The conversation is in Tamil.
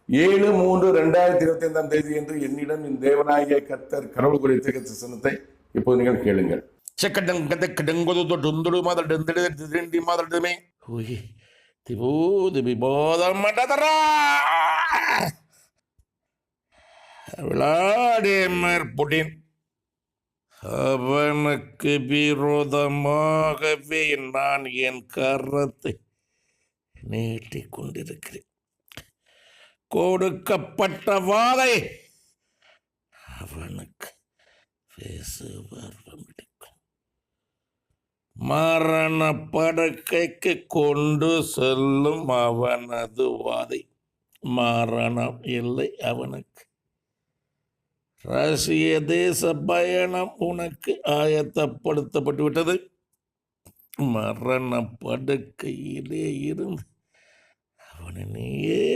7/3/2025 என்று என்னிடம் என் தேவனாகிய கர்த்தர் கடவுள் குறித்த தரிசனத்தை இப்போது நீங்கள் கேளுங்கள். விளாடிமிர் புடின் அவனுக்கு விரோதமாகவே நான் என் கரத்தை நீட்டிக் கொண்டிருக்கிறேன். கொடுக்கப்பட்ட வாதை அவனுக்கு மரண படுக்கைக்கு கொண்டு செல்லும் அவனது வாதை. மரணம் இல்லை அவனுக்கு. ரஷ்ய தேச பயணம் உனக்கு ஆயத்தப்படுத்தப்பட்டு விட்டது. மரண படுக்கையிலே இருந்து அவனை நீயே